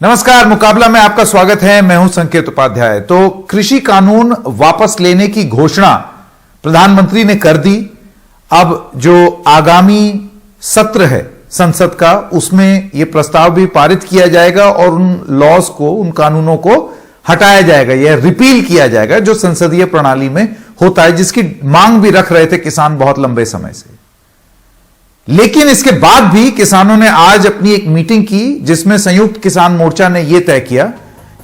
नमस्कार, मुकाबला में आपका स्वागत है। मैं हूं संकेत उपाध्याय। तो कृषि कानून वापस लेने की घोषणा प्रधानमंत्री ने कर दी। अब जो आगामी सत्र है संसद का, उसमें यह प्रस्ताव भी पारित किया जाएगा और उन लॉज को, उन कानूनों को हटाया जाएगा, यह रिपील किया जाएगा जो संसदीय प्रणाली में होता है, जिसकी मांग भी रख रहे थे किसान बहुत लंबे समय से। लेकिन इसके बाद भी किसानों ने आज अपनी एक मीटिंग की जिसमें संयुक्त किसान मोर्चा ने यह तय किया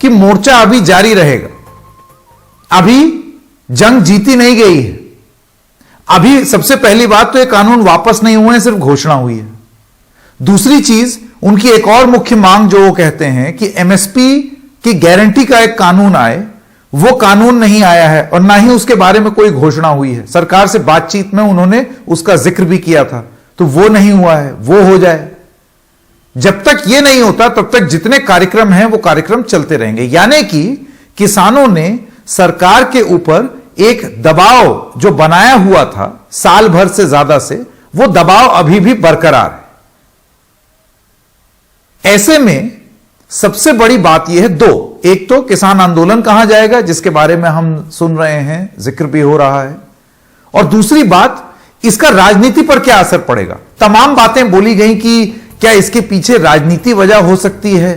कि मोर्चा अभी जारी रहेगा। अभी जंग जीती नहीं गई है। अभी सबसे पहली बात तो ये कानून वापस नहीं हुए हैं, सिर्फ घोषणा हुई है। दूसरी चीज, उनकी एक और मुख्य मांग जो वो कहते हैं कि एमएसपी की गारंटी का एक कानून आए, वो कानून नहीं आया है और ना ही उसके बारे में कोई घोषणा हुई है। सरकार से बातचीत में उन्होंने उसका जिक्र भी किया था, तो वो नहीं हुआ है, वो हो जाए। जब तक ये नहीं होता तब तक जितने कार्यक्रम हैं वो कार्यक्रम चलते रहेंगे। यानी कि किसानों ने सरकार के ऊपर एक दबाव जो बनाया हुआ था साल भर से ज्यादा से, वो दबाव अभी भी बरकरार है। ऐसे में सबसे बड़ी बात यह है दो, एक तो किसान आंदोलन कहां जाएगा जिसके बारे में हम सुन रहे हैं, जिक्र भी हो रहा है, और दूसरी बात इसका राजनीति पर क्या असर पड़ेगा। तमाम बातें बोली गई कि क्या इसके पीछे राजनीति वजह हो सकती है।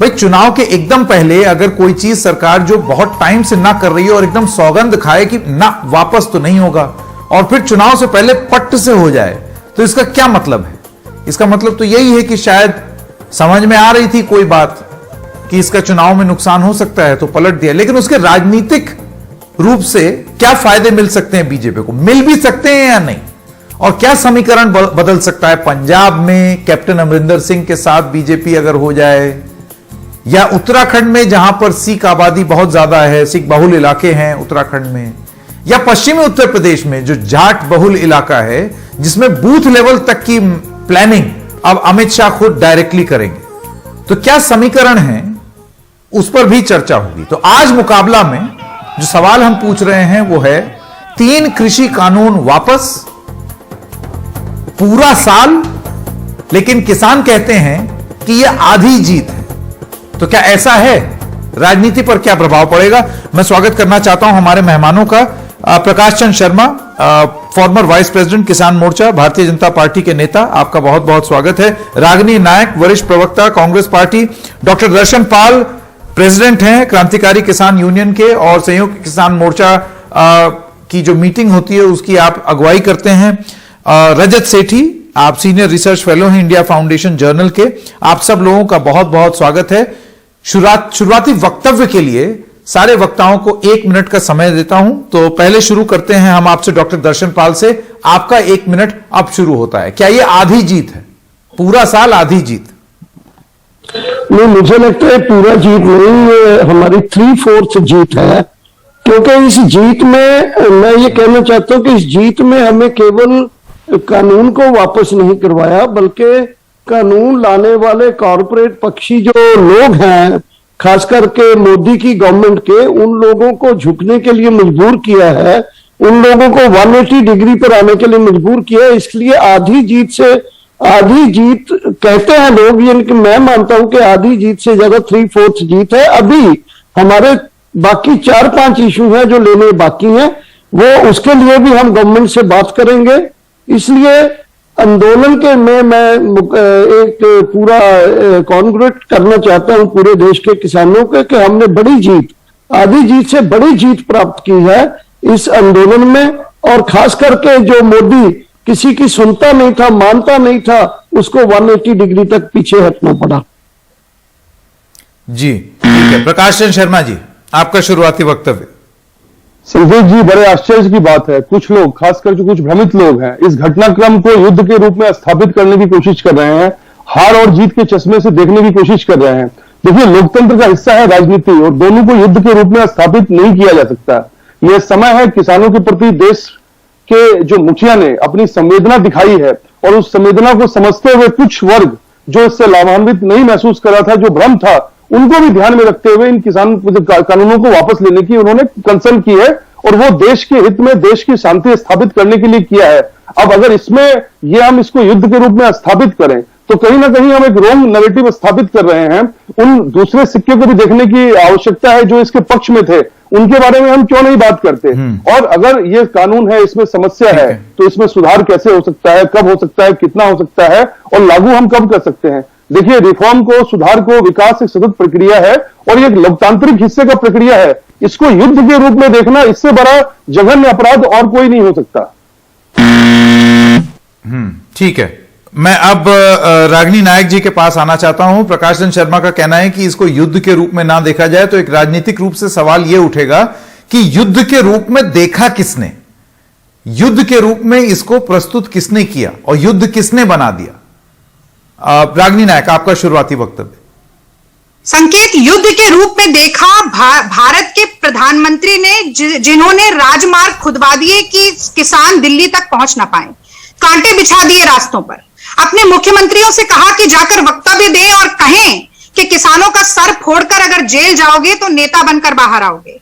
भाई, चुनाव के एकदम पहले अगर कोई चीज सरकार जो बहुत टाइम से ना कर रही है और एकदम सौगंध खाए कि ना वापस तो नहीं होगा, और फिर चुनाव से पहले पट्ट से हो जाए, तो इसका क्या मतलब है। इसका मतलब तो यही है कि शायद समझ में आ रही थी कोई बात कि इसका चुनाव में नुकसान हो सकता है तो पलट दिया। लेकिन उसके राजनीतिक रूप से क्या फायदे मिल सकते हैं बीजेपी को, मिल भी सकते हैं या नहीं, और क्या समीकरण बदल सकता है। पंजाब में कैप्टन अमरिंदर सिंह के साथ बीजेपी अगर हो जाए, या उत्तराखंड में जहां पर सिख आबादी बहुत ज्यादा है, सिख बहुल इलाके हैं उत्तराखंड में, या पश्चिमी उत्तर प्रदेश में जो जाट बहुल इलाका है जिसमें बूथ लेवल तक की प्लानिंग अब अमित शाह खुद डायरेक्टली करेंगे। तो क्या समीकरण है, उस पर भी चर्चा होगी। तो आज मुकाबला में जो सवाल हम पूछ रहे हैं वो है 3 कृषि कानून वापस, पूरा साल, लेकिन किसान कहते हैं कि यह आधी जीत है। तो क्या ऐसा है, राजनीति पर क्या प्रभाव पड़ेगा। मैं स्वागत करना चाहता हूं हमारे मेहमानों का। Prakash Chand Sharma, farmer vice president किसान मोर्चा, भारतीय जनता पार्टी के नेता, आपका बहुत बहुत स्वागत है। रागिनी नायक, वरिष्ठ प्रवक्ता, कांग्रेस पार्टी। डॉक्टर दर्शन पाल, प्रेसिडेंट हैं क्रांतिकारी किसान यूनियन के, और संयुक्त किसान मोर्चा की जो मीटिंग होती है उसकी आप अगुवाई करते हैं। रजत सेठी, आप सीनियर रिसर्च फेलो हैं इंडिया फाउंडेशन जर्नल के। आप सब लोगों का बहुत बहुत स्वागत है। शुरुआती वक्तव्य के लिए सारे वक्ताओं को 1 मिनट का समय देता हूं। तो पहले शुरू करते हैं हम आपसे डॉक्टर दर्शन पाल से। आपका 1 मिनट अब शुरू होता है। क्या यह आधी जीत है, पूरा साल आधी जीत? नहीं, मुझे लगता है पूरा जीत नहीं, ये हमारी 3/4 जीत है। क्योंकि इस जीत में मैं ये कहना चाहता हूं कि इस जीत में हमें केवल कानून को वापस नहीं करवाया, बल्कि कानून लाने वाले कॉरपोरेट पक्षी जो लोग हैं, खास करके मोदी की गवर्नमेंट के, उन लोगों को झुकने के लिए मजबूर किया है, उन लोगों को 180 डिग्री पर आने के लिए मजबूर किया है। इसलिए आधी जीत से, आधी जीत कहते हैं लोग, यानी कि मैं मानता हूं कि आधी जीत से ज्यादा 3/4 जीत है। अभी हमारे बाकी 4-5 इशू हैं जो लेने बाकी हैं, वो उसके लिए भी हम गवर्नमेंट से बात करेंगे। इसलिए आंदोलन के में मैं एक पूरा कॉन्ग्रेट करना चाहता हूं पूरे देश के किसानों के कि हमने बड़ी जीत, आधी जीत से बड़ी जीत प्राप्त की है इस आंदोलन में। और खास करके जो मोदी किसी की सुनता नहीं था, मानता नहीं था, उसको 180 डिग्री तक पीछे हटना पड़ा। जी ठीक है। प्रकाश चंद शर्मा जी, आपका शुरुआती वक्तव्य। संकेत जी, बड़े आश्चर्य की बात है, कुछ लोग, खासकर जो कुछ भ्रमित लोग हैं, इस घटनाक्रम को युद्ध के रूप में स्थापित करने की कोशिश कर रहे हैं, हार और जीत के चश्मे से देखने की कोशिश कर रहे हैं। देखिए, लोकतंत्र का हिस्सा है राजनीति, और दोनों को युद्ध के रूप में स्थापित नहीं किया जा सकता। यह समय है किसानों के प्रति देश के जो मुखिया ने अपनी संवेदना दिखाई है, और उस संवेदना को समझते हुए कुछ वर्ग जो इससे लाभान्वित नहीं महसूस कर रहा था, जो भ्रम था, उनको भी ध्यान में रखते हुए इन किसान कानूनों को वापस लेने की उन्होंने कंसर्न की है, और वो देश के हित में देश की शांति स्थापित करने के लिए किया है। अब अगर इसमें ये हम इसको युद्ध के रूप में स्थापित करें तो कहीं ना कहीं हम एक रॉन्ग नैरेटिव स्थापित कर रहे हैं। उन दूसरे सिक्के को भी देखने की आवश्यकता है जो इसके पक्ष में थे, उनके बारे में हम क्यों नहीं बात करते। और अगर ये कानून है, इसमें समस्या है, तो इसमें सुधार कैसे हो सकता है, कब हो सकता है, कितना हो सकता है और लागू हम कब कर सकते हैं। देखिए, रिफॉर्म को, सुधार को, विकास एक सतत प्रक्रिया है और ये एक लोकतांत्रिक हिस्से का प्रक्रिया है। इसको युद्ध के रूप में देखना, इससे बड़ा जघन्य अपराध और कोई नहीं हो सकता। ठीक है, मैं अब रागिनी नायक जी के पास आना चाहता हूं। प्रकाश चंद्र शर्मा का कहना है कि इसको युद्ध के रूप में ना देखा जाए तो एक राजनीतिक रूप से सवाल यह उठेगा कि युद्ध के रूप में देखा किसने, युद्ध के रूप में इसको प्रस्तुत किसने किया और युद्ध किसने बना दिया। रागिनी नायक, आपका शुरुआती वक्तव्य। संकेत, युद्ध के रूप में देखा भारत के प्रधानमंत्री ने, जिन्होंने राजमार्ग खुदवा दिए कि किसान दिल्ली तक पहुंच ना पाए, कांटे बिछा दिए रास्तों पर, अपने मुख्यमंत्रियों से कहा कि जाकर वक्तव्य दें और कहें कि किसानों का सर फोड़कर अगर जेल जाओगे तो नेता बनकर बाहर आओगे।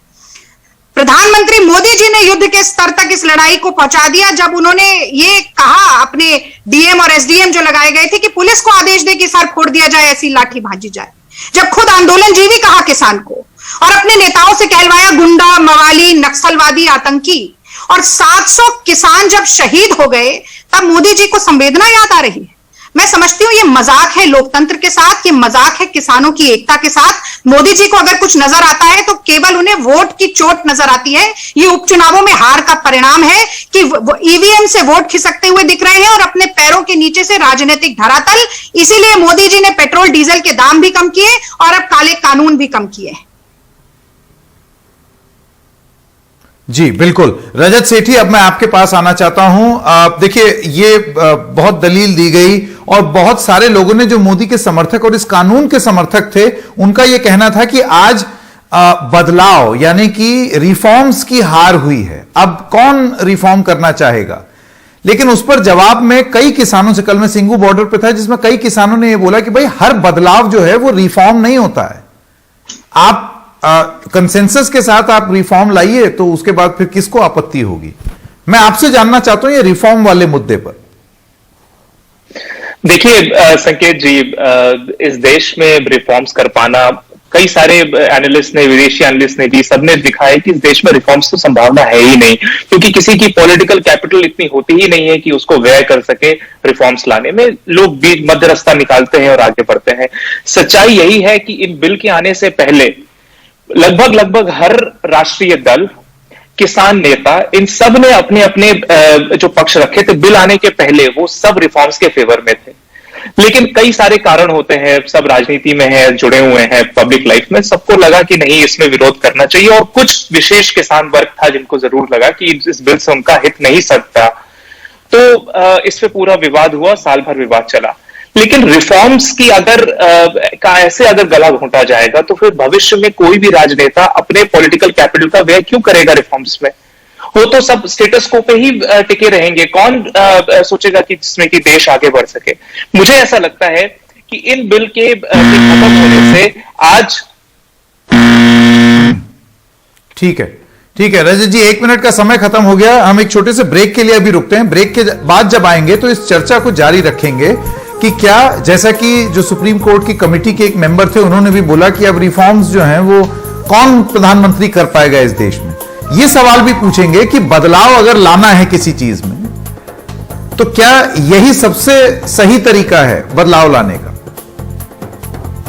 प्रधानमंत्री मोदी जी ने युद्ध के स्तर तक इस लड़ाई को पहुंचा दिया जब उन्होंने ये कहा, अपने डीएम और एसडीएम जो लगाए गए थे, कि पुलिस को आदेश दे कि सर फोड़ दिया जाए, ऐसी लाठी भांजी जाए। जब खुद आंदोलनजीवी कहा किसान को और अपने नेताओं से कहलवाया गुंडा, मवाली, नक्सलवादी, आतंकी, और 700 किसान जब शहीद हो गए तब मोदी जी को संवेदना याद आ रही है। मैं समझती हूं ये मजाक है लोकतंत्र के साथ, ये मजाक है किसानों की एकता के साथ। मोदी जी को अगर कुछ नजर आता है तो केवल उन्हें वोट की चोट नजर आती है। ये उपचुनावों में हार का परिणाम है कि ईवीएम से वोट खिसकते हुए दिख रहे हैं और अपने पैरों के नीचे से राजनीतिक धरातल। इसीलिए मोदी जी ने पेट्रोल डीजल के दाम भी कम किए और अब काले कानून भी कम किए। जी बिल्कुल। रजत सेठी, अब मैं आपके पास आना चाहता हूं। देखिए, ये बहुत दलील दी गई और बहुत सारे लोगों ने, जो मोदी के समर्थक और इस कानून के समर्थक थे, उनका यह कहना था कि आज बदलाव यानी कि रिफॉर्म्स की हार हुई है, अब कौन रिफॉर्म करना चाहेगा। लेकिन उस पर जवाब में कई किसानों से, कल मैं सिंगू बॉर्डर पर था जिसमें कई किसानों ने यह बोला कि भाई हर बदलाव जो है वो रिफॉर्म नहीं होता है। आप कंसेंसस के साथ आप रिफॉर्म लाइए तो उसके बाद फिर किसको आपत्ति होगी। मैं आपसे जानना चाहता हूं ये रिफॉर्म वाले मुद्दे पर। देखिए संकेत जी, इस देश में रिफॉर्म्स कर पाना, कई सारे एनालिस्ट ने, विदेशी एनालिस्ट ने भी, सबने दिखा है कि इस देश में रिफॉर्म्स तो संभावना है ही नहीं, क्योंकि किसी की पॉलिटिकल कैपिटल इतनी होती ही नहीं है कि उसको व्यय कर सके रिफॉर्म्स लाने में। लोग बीच मध्य रास्ता निकालते हैं और आगे बढ़ते हैं। सच्चाई यही है कि इन बिल के आने से पहले लगभग हर राष्ट्रीय दल, किसान नेता, इन सब ने अपने अपने जो पक्ष रखे थे बिल आने के पहले, वो सब रिफॉर्म्स के फेवर में थे। लेकिन कई सारे कारण होते हैं, सब राजनीति में है, जुड़े हुए हैं पब्लिक लाइफ में, सबको लगा कि नहीं, इसमें विरोध करना चाहिए। और कुछ विशेष किसान वर्ग था जिनको जरूर लगा कि इस बिल से उनका हित नहीं सकता, तो इस पे पूरा विवाद हुआ, साल भर विवाद चला। लेकिन रिफॉर्म्स की ऐसे अगर गला घोंटा जाएगा तो फिर भविष्य में कोई भी राजनेता अपने पॉलिटिकल कैपिटल का व्यय क्यों करेगा रिफॉर्म्स में। वो तो सब स्टेटस को पे ही टिके रहेंगे। कौन सोचेगा कि जिसमें कि देश आगे बढ़ सके। मुझे ऐसा लगता है कि इन बिल के खत्म होने से आज ठीक है रजत जी, 1 मिनट का समय खत्म हो गया। हम एक छोटे से ब्रेक के लिए अभी रुकते हैं। ब्रेक के बाद जब आएंगे तो इस चर्चा को जारी रखेंगे कि क्या, जैसा कि जो सुप्रीम कोर्ट की कमेटी के एक मेंबर थे, उन्होंने भी बोला कि अब रिफॉर्म्स जो हैं वो कौन प्रधानमंत्री कर पाएगा इस देश में। ये सवाल भी पूछेंगे कि बदलाव अगर लाना है किसी चीज में तो क्या यही सबसे सही तरीका है बदलाव लाने का,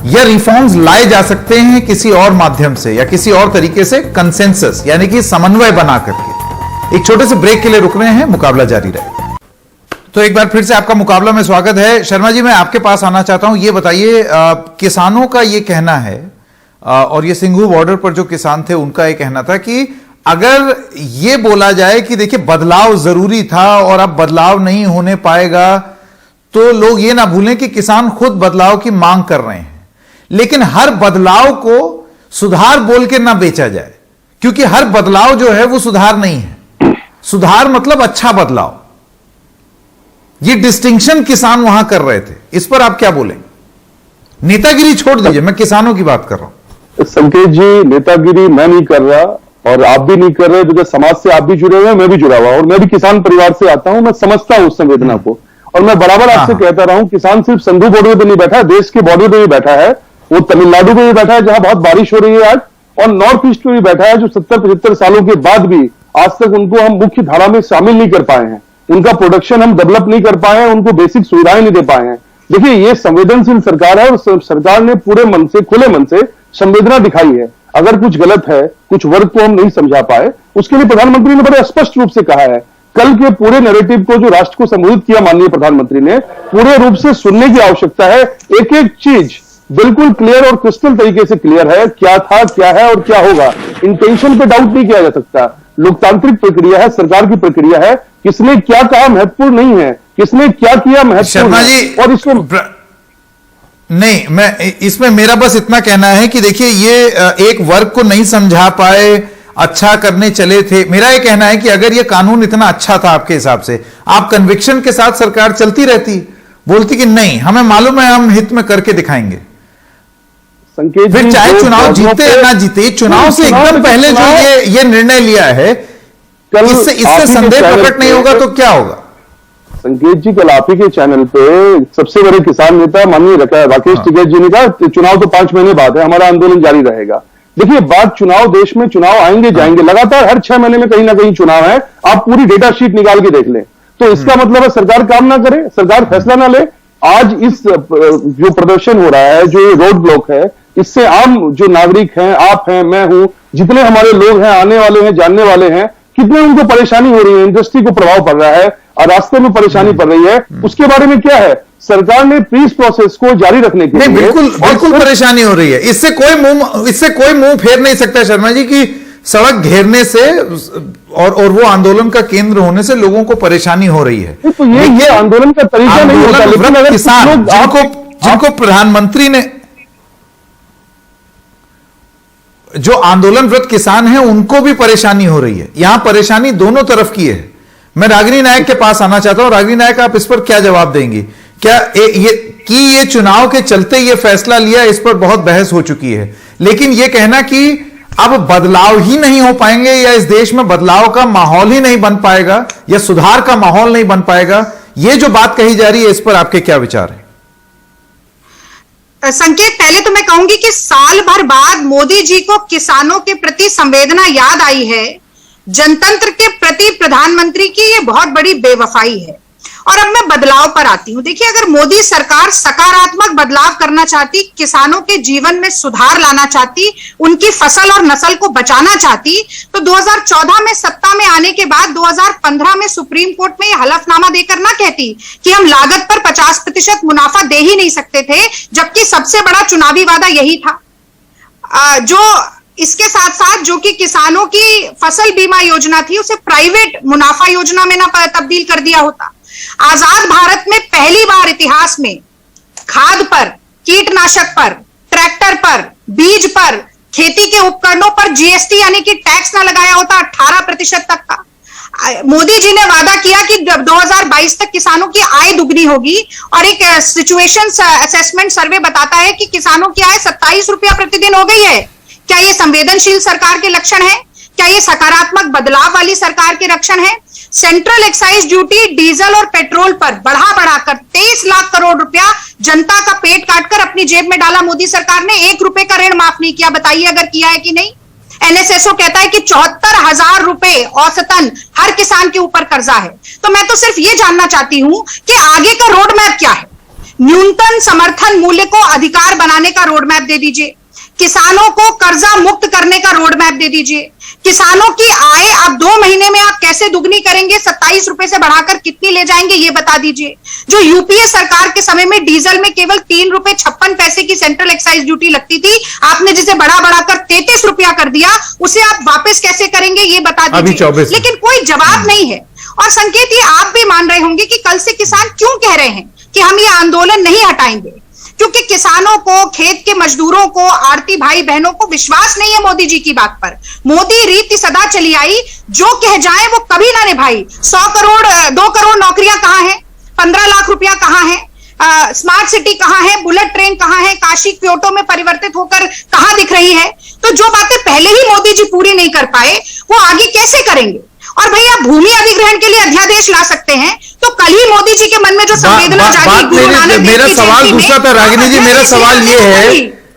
या रिफॉर्म्स लाए जा सकते हैं किसी और माध्यम से या किसी और तरीके से, कंसेंसस यानी कि समन्वय बना करके। एक छोटे से ब्रेक के लिए रुक रहे हैं, मुकाबला जारी रहेगा। तो एक बार फिर से आपका मुकाबला में स्वागत है। शर्मा जी, मैं आपके पास आना चाहता हूं। ये बताइए, किसानों का ये कहना है, और ये सिंघू बॉर्डर पर जो किसान थे उनका ये कहना था कि अगर ये बोला जाए कि देखिए बदलाव जरूरी था और अब बदलाव नहीं होने पाएगा, तो लोग ये ना भूलें कि किसान खुद बदलाव की मांग कर रहे हैं। लेकिन हर बदलाव को सुधार बोल के ना बेचा जाए, क्योंकि हर बदलाव जो है वो सुधार नहीं है। सुधार मतलब अच्छा बदलाव। ये डिस्टिंक्शन किसान वहां कर रहे थे, इस पर आप क्या बोलेंगे। नेतागिरी छोड़ दीजिए, मैं किसानों की बात कर रहा हूं। संकेत जी, नेतागिरी मैं नहीं कर रहा और आप भी नहीं कर रहे, क्योंकि समाज से आप भी जुड़े हुए हैं, मैं भी जुड़ा हुआ, और मैं भी किसान परिवार से आता हूं, मैं समझता हूं उस संवेदना को। और मैं बराबर आपसे कहता रहा हूं, किसान सिर्फ सिंधु बॉर्डर पे नहीं बैठा है, देश के बॉर्डर पे भी बैठा है। वो तमिलनाडु में भी बैठा है जहां बहुत बारिश हो रही है आज, और नॉर्थ ईस्ट में भी बैठा है जो 70-75 सालों के बाद भी आज तक उनको हम मुख्य धारा में शामिल नहीं कर पाए हैं, उनका प्रोडक्शन हम डेवलप नहीं कर पाए हैं, उनको बेसिक सुविधाएं नहीं दे पाए हैं। देखिए, ये संवेदनशील सरकार है और सरकार ने पूरे मन से, खुले मन से संवेदना दिखाई है। अगर कुछ गलत है, कुछ वर्ग को हम नहीं समझा पाए, उसके लिए प्रधानमंत्री ने बड़े स्पष्ट रूप से कहा है। कल के पूरे नैरेटिव को जो राष्ट्र को संबोधित किया माननीय प्रधानमंत्री ने, पूरे रूप से सुनने की आवश्यकता है। एक एक चीज बिल्कुल क्लियर और क्रिस्टल तरीके से क्लियर है, क्या था, क्या है और क्या होगा। इंटेंशन पे डाउट नहीं किया जा सकता। लोकतांत्रिक प्रक्रिया है, सरकार की प्रक्रिया है। किसने क्या कहा महत्वपूर्ण नहीं है, किसने क्या किया महत्वपूर्ण है। और इसको नहीं, मैं इसमें मेरा बस इतना कहना है कि देखिए, ये एक वर्ग को नहीं समझा पाए, अच्छा करने चले थे। मेरा ये कहना है कि अगर ये कानून इतना अच्छा था आपके हिसाब से, आप कन्विक्शन के साथ सरकार चलती रहती, बोलती कि नहीं, हमें मालूम है, हम हित में करके दिखाएंगे। संकेत, फिर चाहे चुनाव जीते या ना जीते, चुनाव से एकदम पहले जो ये निर्णय लिया है, इससे संदेह प्रकट नहीं होगा तो क्या होगा? संकेत जी, कल आप ही के चैनल पे सबसे बड़े किसान नेता माननीय राकेश टिकैत जी ने कहा चुनाव तो 5 महीने बाद है, हमारा आंदोलन जारी रहेगा। देखिए, बात चुनाव, देश में चुनाव आएंगे जाएंगे, लगातार हर 6 महीने में कहीं ना कहीं चुनाव है। आप पूरी डेटा शीट निकाल के देख लें, तो इसका मतलब है सरकार काम ना करे, सरकार फैसला ना ले। आज इस जो प्रदर्शन हो रहा है, जो ये रोड ब्लॉक है, इससे आम जो नागरिक हैं, आप हैं, मैं हूं, जितने हमारे लोग हैं, आने वाले हैं, जानने वाले हैं, कितने उनको परेशानी हो रही है, इंडस्ट्री को प्रभाव पड़ रहा है और रास्ते में परेशानी पड़ रही है। उसके बारे में क्या है, सरकार ने पीस प्रोसेस को जारी रखने के लिए बिल्कुल परेशानी हो रही है। इससे कोई मुंह फेर नहीं सकता शर्मा जी की सड़क घेरने से और वो आंदोलन का केंद्र होने से लोगों को परेशानी हो रही है। तो ये आंदोलन का तरीका नहीं होता। लेकिन अगर किसान जिनको प्रधानमंत्री ने, जो आंदोलनरत किसान हैं, उनको भी परेशानी हो रही है। यहां परेशानी दोनों तरफ की है। मैं रागिनी नायक के पास आना चाहता हूं। रागिनी नायक, आप इस पर क्या जवाब देंगी? क्या ये चुनाव के चलते ये फैसला लिया, इस पर बहुत बहस हो चुकी है, लेकिन ये कहना कि अब बदलाव ही नहीं हो पाएंगे या इस देश में बदलाव का माहौल ही नहीं बन पाएगा या सुधार का माहौल नहीं बन पाएगा, ये जो बात कही जा रही है, इस पर आपके क्या विचार है? संकेत, पहले तो मैं कहूंगी कि साल भर बाद मोदी जी को किसानों के प्रति संवेदना याद आई है। जनतंत्र के प्रति प्रधानमंत्री की ये बहुत बड़ी बेवफाई है। और अब मैं बदलाव पर आती हूं। देखिए, अगर मोदी सरकार सकारात्मक बदलाव करना चाहती, किसानों के जीवन में सुधार लाना चाहती, उनकी फसल और नस्ल को बचाना चाहती, तो 2014 में सत्ता में आने के बाद 2015 में सुप्रीम कोर्ट में यह हलफनामा देकर ना कहती कि हम लागत पर 50% मुनाफा दे ही नहीं सकते थे, जबकि सबसे बड़ा चुनावी वादा यही था। जो इसके साथ साथ जो कि किसानों की फसल बीमा योजना थी, उसे प्राइवेट मुनाफा योजना में ना तब्दील कर दिया होता। आजाद भारत में पहली बार इतिहास में खाद पर, कीटनाशक पर, ट्रैक्टर पर, बीज पर, खेती के उपकरणों पर जीएसटी यानी कि टैक्स ना लगाया होता 18% तक का। मोदी जी ने वादा किया कि 2022 तक किसानों की आय दुगनी होगी, और एक सिचुएशन असेसमेंट सर्वे बताता है कि किसानों की आय 27 रुपया प्रतिदिन हो गई है। क्या ये संवेदनशील सरकार के लक्षण है? क्या ये सकारात्मक बदलाव वाली सरकार के लक्षण है? सेंट्रल एक्साइज ड्यूटी डीजल और पेट्रोल पर बढ़ाकर 23 लाख करोड़ रुपया जनता का पेट काटकर अपनी जेब में डाला मोदी सरकार ने। 1 रुपए का ऋण माफ नहीं किया। बताइए अगर किया है कि नहीं। एनएसएसओ कहता है कि 74,000 रुपए औसतन हर किसान के ऊपर कर्जा है। तो मैं तो सिर्फ ये जानना चाहती हूं कि आगे का रोड मैप क्या है। न्यूनतम समर्थन मूल्य को अधिकार बनाने का रोड मैप दे दीजिए। किसानों को कर्जा मुक्त करने का रोड मैप दे दीजिए। किसानों की आय अब 2 महीने में आप कैसे दुगनी करेंगे, 27 रुपए से बढ़ाकर कितनी ले जाएंगे, ये बता दीजिए। जो यूपीए सरकार के समय में डीजल में केवल 3 रुपए 56 पैसे की सेंट्रल एक्साइज ड्यूटी लगती थी, आपने जिसे बढ़ाकर 33 रुपया कर दिया, उसे आप वापस कैसे करेंगे, ये बता दीजिए। लेकिन कोई जवाब नहीं है। और संकेत, ये आप भी मान रहे होंगे कि कल से किसान क्यों कह रहे हैं कि हम ये आंदोलन नहीं हटाएंगे, क्योंकि किसानों को, खेत के मजदूरों को, आड़ती भाई बहनों को विश्वास नहीं है मोदी जी की बात पर। मोदी रीति सदा चली आई, जो कह जाए वो कभी ना निभाई। 2 करोड़ नौकरियां कहां हैं, 15 लाख रुपया कहां है, स्मार्ट सिटी कहां है, बुलेट ट्रेन कहां है, काशी क्योटो में परिवर्तित होकर कहां दिख रही है। तो जो बातें पहले ही मोदी जी पूरी नहीं कर पाए, वो आगे कैसे करेंगे। और भैया भूमि अधिग्रहण के लिए अध्यादेश ला सकते हैं, तो कल ही मोदी जी के मन में जो संवेदना जागी गुरु नानक देव मेरा की सवाल जयंती दूसरा में, था रागिनी जी, मेरा सवाल ये है,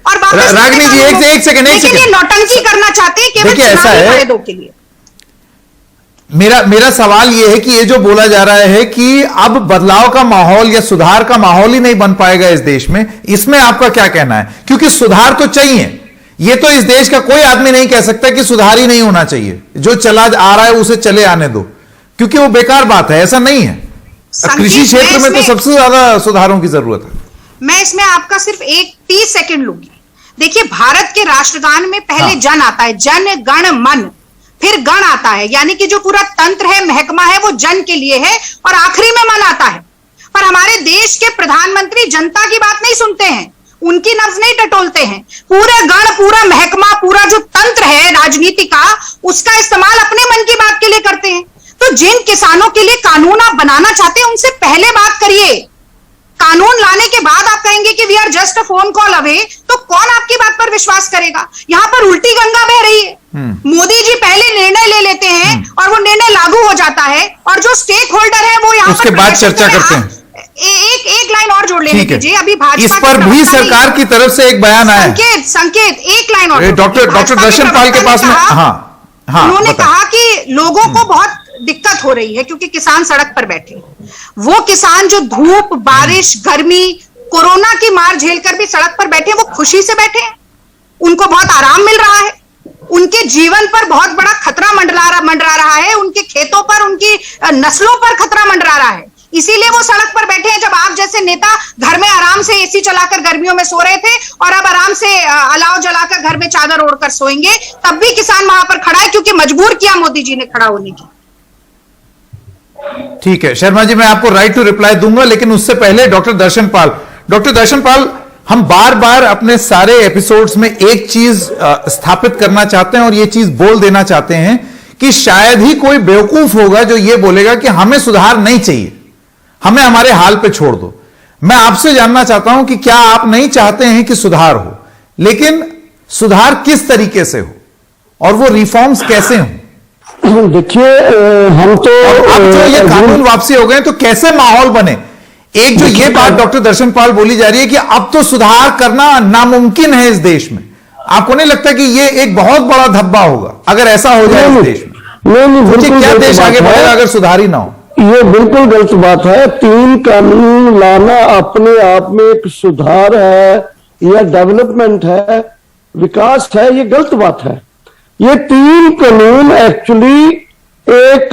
और रागिनी जी एक सेकंड लेकिन ये नौटंकी करना चाहते हैं केवल देखिए, ऐसा चुनावी है, फायदों के लिए। मेरा सवाल यह है कि ये जो बोला जा रहा है कि अब बदलाव का माहौल या सुधार का माहौल ही नहीं बन पाएगा इस देश में, इसमें आपका क्या कहना है? क्योंकि सुधार तो चाहिए, ये तो इस देश का कोई आदमी नहीं कह सकता कि सुधार ही नहीं होना चाहिए, जो चला आ रहा है उसे चले आने दो, क्योंकि वो बेकार बात है, ऐसा नहीं है। कृषि क्षेत्र में तो सबसे ज्यादा सुधारों की जरूरत है। मैं इसमें आपका सिर्फ 30 सेकंड लूंगी। देखिए, भारत के राष्ट्रगान में पहले जन आता है, जन गण मन, फिर गण आता है, यानी कि जो पूरा तंत्र है, महकमा है, वो जन के लिए है, और आखिरी में मन आता है। पर हमारे देश के प्रधानमंत्री जनता की बात नहीं सुनते हैं, उनकी नब्ज नहीं टटोलते हैं। पूरा गण, पूरा महकमा, पूरा जो तंत्र है राजनीति का, उसका इस्तेमाल अपने मन की बात के लिए करते हैं। तो जिन किसानों के लिए कानून आप बनाना चाहते हैं, उनसे पहले बात करिए। कानून लाने के बाद आप कहेंगे कि we are just a phone call away, तो कौन आपकी बात पर विश्वास करेगा? यहां पर उल्टी गंगा बह रही है। मोदी जी पहले निर्णय ले लेते हैं और वो निर्णय लागू हो जाता है, और जो स्टेक होल्डर है वो यहाँ उसके पर बाद चर्चा करते हैं। एक लाइन और जोड़ लेने दीजिए। अभी भाजपा इस पर भी सरकार की तरफ से एक बयान आया है। संकेत एक लाइन और, डॉक्टर दर्शन पाल के पास में, उन्होंने कहा कि लोगों को बहुत दिक्कत हो रही है क्योंकि किसान सड़क पर बैठे। वो किसान जो धूप, बारिश, गर्मी, कोरोना की मार झेलकर भी सड़क पर बैठे, वो खुशी से बैठे हैं, उनको बहुत आराम मिल रहा है, उनके जीवन पर बहुत बड़ा खतरा मंडरा रहा है, उनके खेतों पर, उनकी नस्लों पर खतरा मंडरा रहा है, इसीलिए वो सड़क पर बैठे हैं। जब आप जैसे नेता घर में आराम से एसी चलाकर गर्मियों में सो रहे थे और अब आराम से अलाव जलाकर घर में चादर ओढ़कर सोएंगे, तब भी किसान वहां पर खड़ा है क्योंकि मजबूर किया मोदी जी ने खड़ा होने की। ठीक है शर्मा जी, मैं आपको राइट टू रिप्लाई दूंगा, लेकिन उससे पहले डॉक्टर दर्शन पाल, हम बार बार अपने सारे एपिसोड्स में एक चीज स्थापित करना चाहते हैं और ये चीज बोल देना चाहते हैं कि शायद ही कोई बेवकूफ होगा जो ये बोलेगा कि हमें सुधार नहीं चाहिए, हमें हमारे हाल पे छोड़ दो। मैं आपसे जानना चाहता हूं कि क्या आप नहीं चाहते हैं कि सुधार हो, लेकिन सुधार किस तरीके से हो और वो रिफॉर्म्स कैसे हो? देखिए, हम तो अब जो ये कानून वापसी हो गए तो कैसे माहौल बने? एक जो ये बात डॉक्टर दर्शन पाल बोली जा रही है कि अब तो सुधार करना नामुमकिन है इस देश में, आपको नहीं लगता कि ये एक बहुत बड़ा धब्बा होगा अगर ऐसा हो जाए इस देश में? नहीं, क्या देश आगे बढ़ेगा अगर सुधार ही ना हो? ये बिल्कुल गलत बात है। 3 कानून लाना अपने आप में एक सुधार है या डेवलपमेंट है, विकास है, ये गलत बात है। ये 3 कानून एक्चुअली एक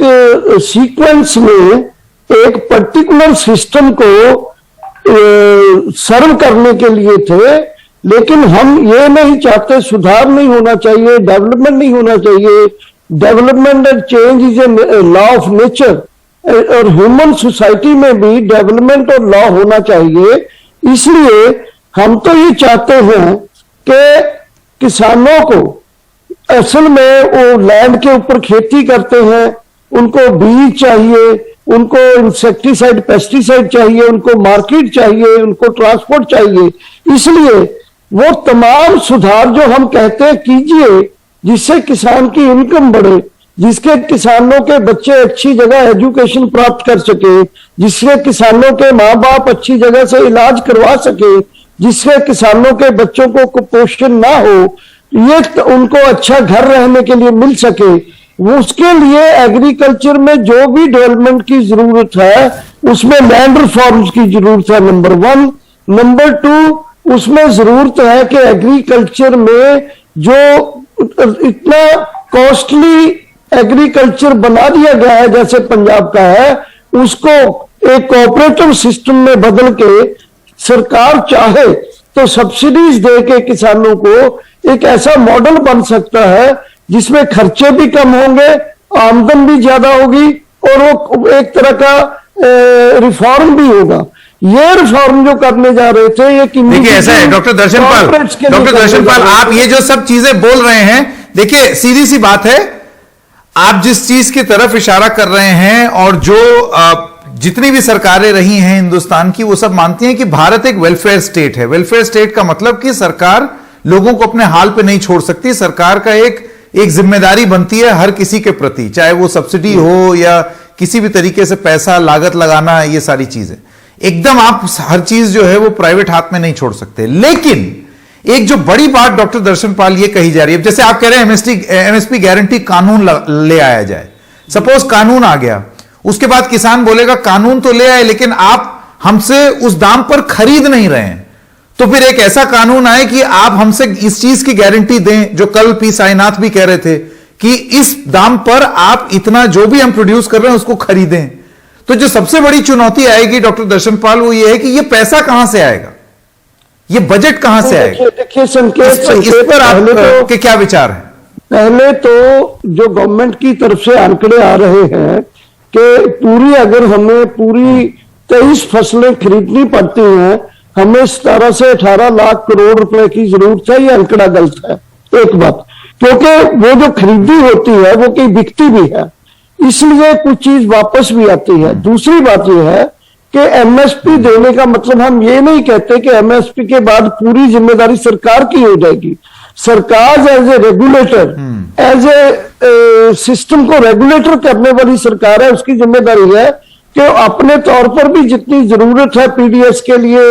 सीक्वेंस में एक पर्टिकुलर सिस्टम को सर्व करने के लिए थे, लेकिन हम ये नहीं चाहते, सुधार नहीं होना चाहिए, डेवलपमेंट नहीं होना चाहिए। Development and change is a law of nature, और ह्यूमन सोसाइटी में भी डेवलपमेंट और लॉ होना चाहिए। इसलिए हम तो ये चाहते हैं कि किसानों को असल में वो लैंड के ऊपर खेती करते हैं, उनको बीज चाहिए, उनको इंसेक्टिसाइड, पेस्टिसाइड चाहिए, उनको मार्केट चाहिए, उनको ट्रांसपोर्ट चाहिए। इसलिए वो तमाम सुधार जो हम कहते हैं कीजिए, जिससे किसान की इनकम बढ़े, जिसके किसानों के बच्चे अच्छी जगह एजुकेशन प्राप्त कर सके, जिससे किसानों के माँ बाप अच्छी जगह से इलाज करवा सके, जिससे किसानों के बच्चों को कुपोषण ना हो, ये उनको अच्छा घर रहने के लिए मिल सके, वो उसके लिए एग्रीकल्चर में जो भी डेवलपमेंट की जरूरत है उसमें लैंड रिफॉर्म्स की जरूरत है, नंबर 1। नंबर 2, उसमें जरूरत है कि एग्रीकल्चर में जो इतना कॉस्टली एग्रीकल्चर बना दिया गया है जैसे पंजाब का है, उसको एक कोऑपरेटिव सिस्टम में बदल के सरकार चाहे तो सब्सिडीज दे के किसानों को एक ऐसा मॉडल बन सकता है जिसमें खर्चे भी कम होंगे, आमदन भी ज्यादा होगी और वो एक तरह का रिफॉर्म भी होगा। ये रिफॉर्म जो करने जा रहे थे ये देखिए ऐसा है डॉक्टर दर्शन पाल, आप ये जो सब चीजें बोल रहे हैं, देखिए सीधी सी बात है, आप जिस चीज की तरफ इशारा कर रहे हैं और जो जितनी भी सरकारें रही हैं हिंदुस्तान की, वो सब मानती हैं कि भारत एक वेलफेयर स्टेट है। वेलफेयर स्टेट का मतलब कि सरकार लोगों को अपने हाल पे नहीं छोड़ सकती, सरकार का एक एक जिम्मेदारी बनती है हर किसी के प्रति, चाहे वो सब्सिडी हो या किसी भी तरीके से पैसा लागत लगाना, ये सारी चीजें एकदम आप हर चीज जो है वो प्राइवेट हाथ में नहीं छोड़ सकते। लेकिन एक जो बड़ी बात डॉक्टर दर्शन पाल ये कही जा रही है, जैसे आप कह रहे हैं एमएसपी गारंटी कानून ले आया जाए, सपोज कानून आ गया, उसके बाद किसान बोलेगा कानून तो ले आए लेकिन आप हमसे उस दाम पर खरीद नहीं रहे हैं, तो फिर एक ऐसा कानून आए कि आप हमसे इस चीज की गारंटी दें, जो कल पी साईनाथ भी कह रहे थे कि इस दाम पर आप इतना जो भी हम प्रोड्यूस कर रहे हैं उसको खरीदें। तो जो सबसे बड़ी चुनौती आएगी डॉक्टर दर्शन पाल वो ये है कि ये पैसा कहां से आएगा, ये बजट कहां से आएगा? देखिए संकेत, इस पर आपके क्या विचार है? पहले तो जो गवर्नमेंट की तरफ से आंकड़े आ रहे हैं कि पूरी अगर हमें पूरी 23 फसलें खरीदनी पड़ती हैं, हमें 17 से 18 लाख करोड़ रुपए की जरूरत है, ये आंकड़ा गलत है। एक बात, क्योंकि वो जो खरीदी होती है वो कहीं बिकती भी है, इसलिए कुछ चीज वापस भी आती है। दूसरी बात यह है कि एमएसपी देने का मतलब हम ये नहीं कहते कि एमएसपी के बाद पूरी जिम्मेदारी सरकार की हो जाएगी। सरकार as a regulator, as a system को रेगुलेटर करने वाली सरकार है, उसकी जिम्मेदारी है कि अपने तौर पर भी जितनी जरूरत है पीडीएस के लिए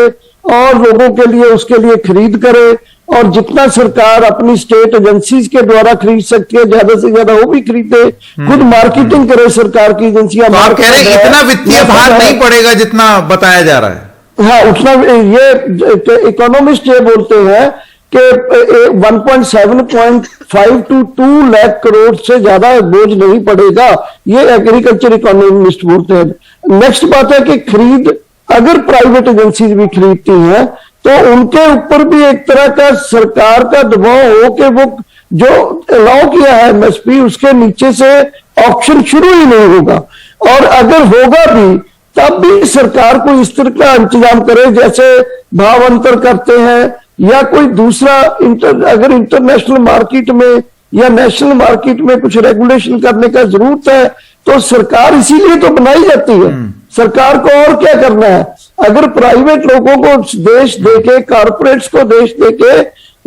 और लोगों के लिए उसके लिए खरीद करे, और जितना सरकार अपनी स्टेट एजेंसीज के द्वारा खरीद सकती है ज्यादा से ज्यादा वो भी खरीदे, खुद मार्केटिंग करे सरकार की एजेंसियां। तो आप कह रहे हैं इतना वित्तीय भार नहीं पड़ेगा जितना बताया जा रहा है? हाँ, उतना ये इकोनॉमिस्ट ये बोलते हैं कि 1.7.5 to 2 लाख करोड़ से ज्यादा बोझ नहीं पड़ेगा, ये एग्रीकल्चर इकोनॉमिस्ट बोलते हैं। नेक्स्ट बात है कि खरीद अगर प्राइवेट एजेंसीज भी खरीदती हैं तो उनके ऊपर भी एक तरह का सरकार का दबाव हो कि वो जो अलाउ किया है एमएसपी उसके नीचे से ऑक्शन शुरू ही नहीं होगा, और अगर होगा भी तब भी सरकार को इस तरह का इंतजाम करे जैसे भाव अंतर करते हैं या कोई दूसरा अगर इंटरनेशनल मार्केट में या नेशनल मार्केट में कुछ रेगुलेशन करने का जरूरत है तो सरकार इसीलिए तो बनाई जाती है। सरकार को और क्या करना है? अगर प्राइवेट लोगों को देश देके, कारपोरेट्स को देश देके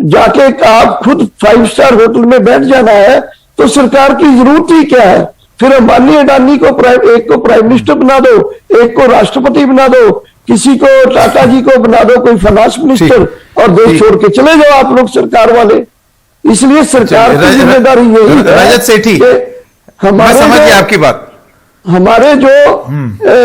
जाके आप खुद 5 स्टार होटल में बैठ जाना है तो सरकार की जरूरत ही क्या है? फिर अंबानी अडानी को एक को प्राइम मिनिस्टर बना दो, एक को राष्ट्रपति बना दो, किसी को टाटा जी को बना दो कोई फाइनेंस मिनिस्टर, और देश छोड़ के चले जाओ आप लोग सरकार वाले। इसलिए सरकार की जिम्मेदारी यही है। रजत सेठी, मैं समझ गया आपकी बात। हमारे जो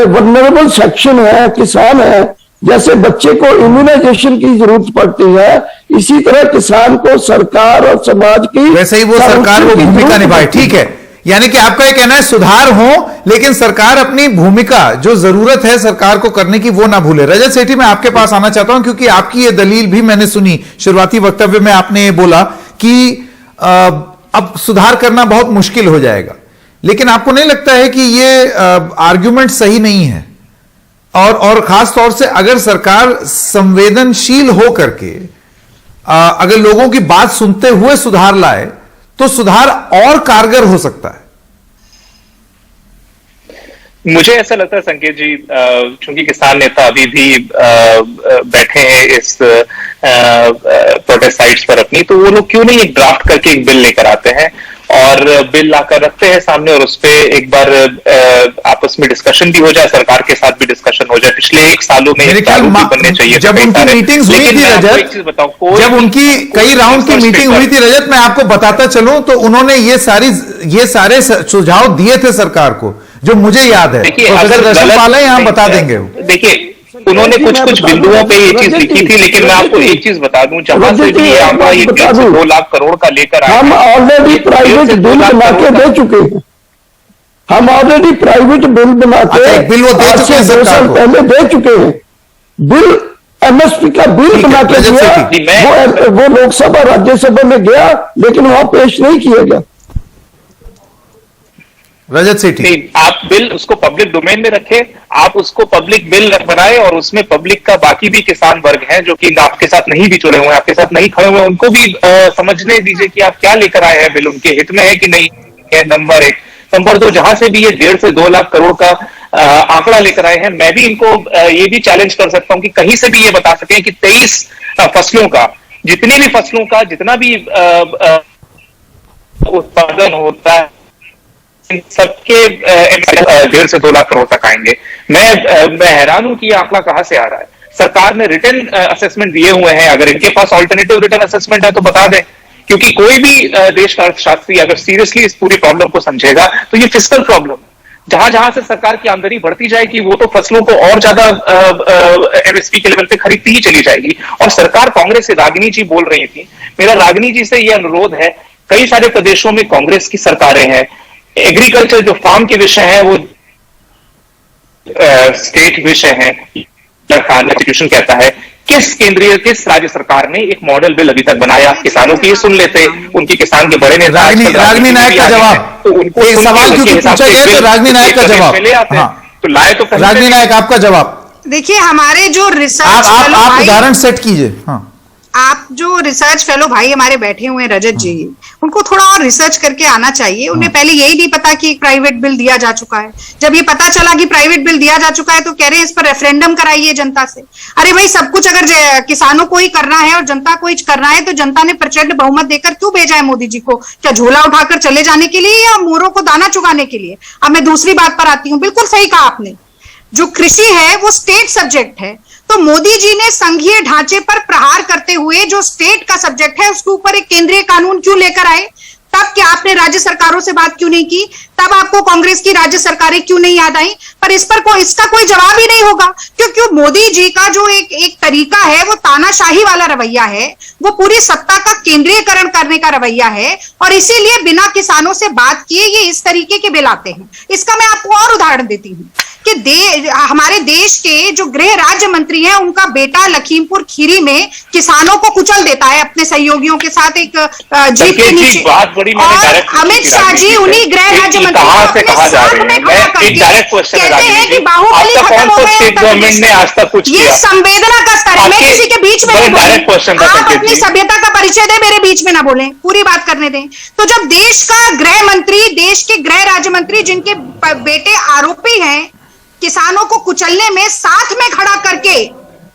वल्नरेबल सेक्शन है, किसान है, जैसे बच्चे को इम्यूनाइजेशन की जरूरत पड़ती है, इसी तरह किसान को सरकार और समाज की वैसे ही वो सरकार वो भूमिका निभाए। ठीक है, यानी कि आपका ये कहना है सुधार हो लेकिन सरकार अपनी भूमिका जो जरूरत है सरकार को करने की वो ना भूले। रजत सेठी, मैं आपके पास आना चाहता हूं क्योंकि आपकी ये दलील भी मैंने सुनी शुरुआती वक्तव्य में, आपने ये बोला कि अब सुधार करना बहुत मुश्किल हो जाएगा, लेकिन आपको नहीं लगता है कि ये आर्ग्यूमेंट सही नहीं है? और खास तौर से अगर सरकार संवेदनशील हो करके अगर लोगों की बात सुनते हुए सुधार लाए तो सुधार और कारगर हो सकता है। मुझे ऐसा लगता है संकेत जी, चूंकि किसान नेता अभी भी बैठे हैं इस प्रोटेस्ट साइट्स पर अपनी, तो वो लोग क्यों नहीं एक ड्राफ्ट करके एक बिल लेकर आते हैं और बिल लाकर रखते हैं सामने, और उस पर एक बार आपस में डिस्कशन भी हो जाए, सरकार के साथ भी डिस्कशन हो जाए। पिछले 1 सालों में बनने चाहिए। जब उनकी मीटिंग हुई थी रजत, जब उनकी कई राउंड की मीटिंग हुई थी रजत, मैं आपको बताता चलूं तो उन्होंने ये सारे सुझाव दिए थे सरकार को, जो मुझे याद है। प्रोफेसर दर्शन पाल यहां बता देंगे। देखिए, उन्होंने कुछ बिंदुओं पे ये चीज लिखी थी, लेकिन मैं आपको एक चीज बता दूं, जहां से भी ये आंकड़ा ये 2 लाख करोड़ का लेकर आए, हम ऑलरेडी प्राइवेट बिल बना के दे चुके हैं। हम ऑलरेडी प्राइवेट बिल बना के बिल वो दे चुके हैं, 2 साल पहले दे चुके हैं। बिल एमएसपी का बिल बना के दिया, वो लोकसभा राज्यसभा में गया लेकिन वहां पेश नहीं किया गया। रजत सेठी, नहीं, आप बिल उसको पब्लिक डोमेन में रखें, आप उसको पब्लिक बिल बनाए और उसमें पब्लिक का बाकी भी किसान वर्ग हैं जो कि आपके साथ नहीं भी जुड़े हुए हैं, आपके साथ नहीं खड़े हुए, उनको भी समझने दीजिए कि आप क्या लेकर आए हैं, बिल उनके हित में है कि नहीं है। नंबर 1। नंबर 2, जहां से भी ये 1.5 से 2 लाख करोड़ का आंकड़ा लेकर आए हैं, मैं भी इनको ये भी चैलेंज कर सकता हूं कि कहीं से भी ये बता सकें कि 23 फसलों का, जितनी भी फसलों का जितना भी उत्पादन होता है इन सबके 1.5 से 2 लाख करोड़ तक आएंगे। मैं हैरान हूं कि ये आंकड़ा कहां से आ रहा है। सरकार ने रिटर्न असेसमेंट दिए हुए हैं, अगर इनके पास ऑल्टरनेटिव रिटर्न असेसमेंट है तो बता दें, क्योंकि कोई भी देश का अर्थशास्त्री अगर सीरियसली इस पूरी प्रॉब्लम को समझेगा तो ये फिस्कल प्रॉब्लम, जहां जहां से सरकार की आमदनी बढ़ती जाएगी वो तो फसलों को और ज्यादा एमएसपी के लेवल पे खरीदती ही चली जाएगी। और सरकार, कांग्रेस से रागिनी जी बोल रही थी, मेरा रागिनी जी से यह अनुरोध है, कई सारे प्रदेशों में कांग्रेस की सरकारें हैं, एग्रीकल्चर जो फार्म के विषय है वो स्टेट विषय है, कॉन्स्टिट्यूशन कहता है। किस राज्य सरकार ने एक मॉडल बिल अभी तक बनाया? किसानों की सुन लेते, उनकी किसान के बड़े नेता रागिनी नायक का जवाब, तो उनको एक सवाल क्योंकि पूछा गया तो रागिनी नायक का जवाब, तो लाए तो रागिनी नायक आपका जवाब। देखिए, हमारे जो रिसर्च आप उदाहरण सेट कीजिए। हाँ, आप जो रिसर्च फेलो भाई हमारे बैठे हुए हैं रजत जी, उनको थोड़ा और रिसर्च करके आना चाहिए। उन्हें पहले यही नहीं पता कि एक प्राइवेट बिल दिया जा चुका है। जब ये पता चला कि प्राइवेट बिल दिया जा चुका है तो कह रहे हैं इस पर रेफरेंडम कराइए जनता से। अरे भाई, सब कुछ अगर किसानों को ही करना है और जनता को ही करना है तो जनता ने प्रचंड बहुमत देकर क्यों भेजा है मोदी जी को? क्या झोला उठाकर चले जाने के लिए या मोरों को दाना चुगाने के लिए? अब मैं दूसरी बात पर आती हूँ। बिल्कुल सही कहा आपने, जो कृषि है वो स्टेट सब्जेक्ट है, तो मोदी जी ने संघीय ढांचे पर प्रहार करते हुए जो स्टेट का सब्जेक्ट है उसके ऊपर एक केंद्रीय कानून क्यों लेकर आए? तब क्या आपने राज्य सरकारों से बात क्यों नहीं की? तब आपको कांग्रेस की राज्य सरकारें क्यों नहीं याद आई? पर इस पर इसका कोई जवाब ही नहीं होगा, क्योंकि मोदी जी का जो एक तरीका है वो तानाशाही वाला रवैया है, वो पूरी सत्ता का केंद्रीयकरण करने का रवैया है, और इसीलिए बिना किसानों से बात किए ये इस तरीके के बिल आते हैं। इसका मैं आपको और उदाहरण देती हूँ कि हमारे देश के जो गृह राज्य मंत्री हैं, उनका बेटा लखीमपुर खीरी में किसानों को कुचल देता है अपने सहयोगियों के साथ एक जीप के नीचे, और अमित शाह जी उन्हीं गृह राज्य मंत्री को अपने साथ में खड़ा करके कहते हैं कि बाहुबली खत्म हो गए। ये संवेदना का स्तर है। मैं किसी के बीच में नहीं बोलूं, आप अपनी सभ्यता का परिचय दें, मेरे बीच में ना बोलें, पूरी बात करने दें। तो जब देश का गृह मंत्री, देश के गृह राज्य मंत्री जिनके बेटे आरोपी हैं किसानों को कुचलने में, साथ में खड़ा करके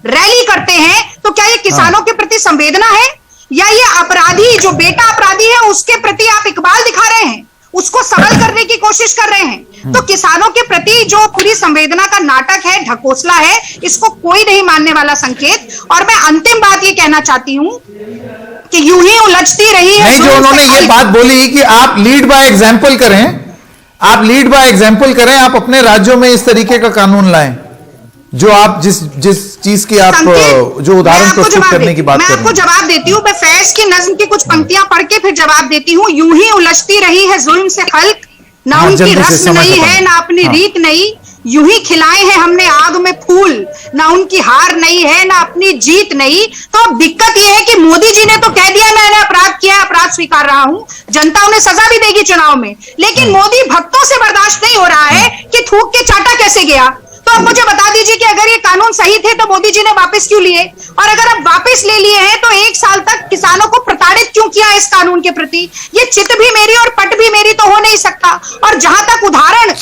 रैली करते हैं, तो क्या ये किसानों के प्रति संवेदना है? या ये अपराधी, जो बेटा अपराधी है उसके प्रति आप इकबाल दिखा रहे हैं, उसको सबल करने की कोशिश कर रहे हैं? तो किसानों के प्रति जो पूरी संवेदना का नाटक है, ढकोसला है, इसको कोई नहीं मानने वाला संकेत। और मैं अंतिम बात ये कहना चाहती हूं कि यूं ही उलझती रही है। नहीं, जो उन्होंने ये बात बोली कि आप लीड बाय एग्जाम्पल करें, आप लीड बाय एग्जाम्पल करें, आप अपने राज्यों में इस तरीके का कानून लाएं जो आप जिस चीज की आप जो उदाहरण प्रस्तुत करने की बात कर रहे हैं। मैं आपको जवाब देती हूँ। मैं फैज की नज्म की कुछ पंक्तियां पढ़ के फिर जवाब देती हूँ। यूं ही उलझती रही है जुल्म से खल्क, ना उनकी रस्म नहीं है ना अपनी रीत नहीं, यूं ही खिलाए हैं हमने आग में फूल, ना उनकी हार नहीं है ना अपनी जीत नहीं। तो अब दिक्कत यह है कि मोदी जी ने तो कह दिया मैंने अपराध किया, अपराध स्वीकार रहा हूं, जनता उन्हें सजा भी देगी चुनाव में, लेकिन मोदी भक्तों से बर्दाश्त नहीं हो रहा है कि थूक के चाटा कैसे गया। तो अब मुझे बता दीजिए कि अगर ये कानून सही थे तो मोदी जी ने वापस क्यों लिए, और अगर अब वापस ले लिए हैं तो 1 साल तक किसानों को प्रताड़ित क्यों किया इस कानून के प्रति? ये चित भी मेरी और पट भी मेरी तो हो नहीं सकता। और जहां तक उदाहरण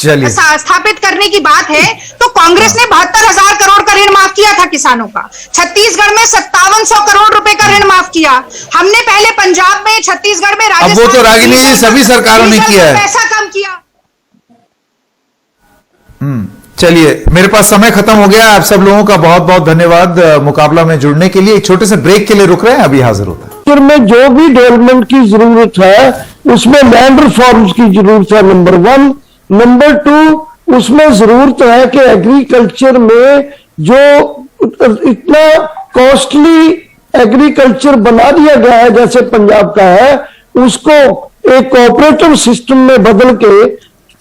स्थापित करने की बात है तो कांग्रेस ने 72,000 करोड़ का ऋण माफ किया था किसानों का, छत्तीसगढ़ में 5700 करोड़ रुपए का ऋण माफ किया हमने, पहले पंजाब में, छत्तीसगढ़ में, राजस्थान, वो तो रागिनी जी सभी सरकारों ने किया है, पैसा कम किया। चलिए, मेरे पास समय खत्म हो गया। आप सब लोगों का बहुत बहुत धन्यवाद मुकाबला में जुड़ने के लिए। एक छोटे से ब्रेक के लिए रुक रहे हैं, अभी हाजिर होता है। फिर में जो भी डेवलपमेंट की जरूरत है उसमें लैंड रिफॉर्म्स की जरूरत है, नंबर 1। नंबर 2, उसमें जरूरत है कि एग्रीकल्चर में जो इतना कॉस्टली एग्रीकल्चर बना दिया गया है जैसे पंजाब का है, उसको एक कोऑपरेटिव सिस्टम में बदल के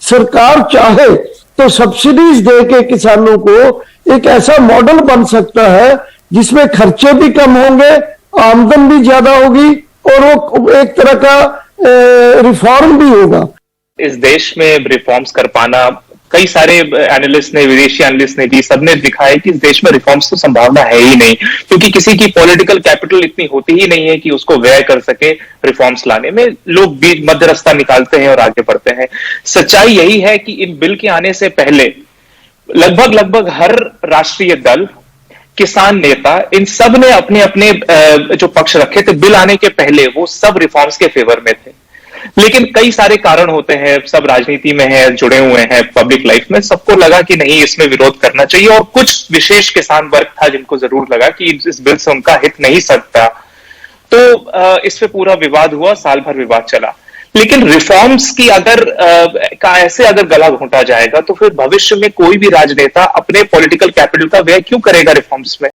सरकार चाहे तो सब्सिडीज दे के किसानों को एक ऐसा मॉडल बन सकता है जिसमें खर्चे भी कम होंगे, आमदन भी ज्यादा होगी और वो एक तरह का रिफॉर्म भी होगा। इस देश में रिफॉर्म्स कर पाना, कई सारे एनालिस्ट ने, विदेशी एनालिस्ट ने भी, सबने दिखाया कि इस देश में रिफॉर्म्स तो संभावना है ही नहीं, क्योंकि किसी की पॉलिटिकल कैपिटल इतनी होती ही नहीं है कि उसको व्यय कर सके रिफॉर्म्स लाने में। लोग बीच मध्य रास्ता निकालते हैं और आगे बढ़ते हैं। सच्चाई यही है कि इन बिल के आने से पहले लगभग हर राष्ट्रीय दल, किसान नेता, इन सब ने अपने अपने जो पक्ष रखे थे बिल आने के पहले, वो सब रिफॉर्म्स के फेवर में थे। लेकिन कई सारे कारण होते हैं, सब राजनीति में है, जुड़े हुए हैं पब्लिक लाइफ में, सबको लगा कि नहीं इसमें विरोध करना चाहिए, और कुछ विशेष किसान वर्ग था जिनको जरूर लगा कि इस बिल से उनका हित नहीं सकता। तो इस पे पूरा विवाद हुआ, साल भर विवाद चला। लेकिन रिफॉर्म्स की ऐसे अगर गला घोंटा जाएगा तो फिर भविष्य में कोई भी राजनेता अपने पॉलिटिकल कैपिटल का व्यय क्यों करेगा रिफॉर्म्स में?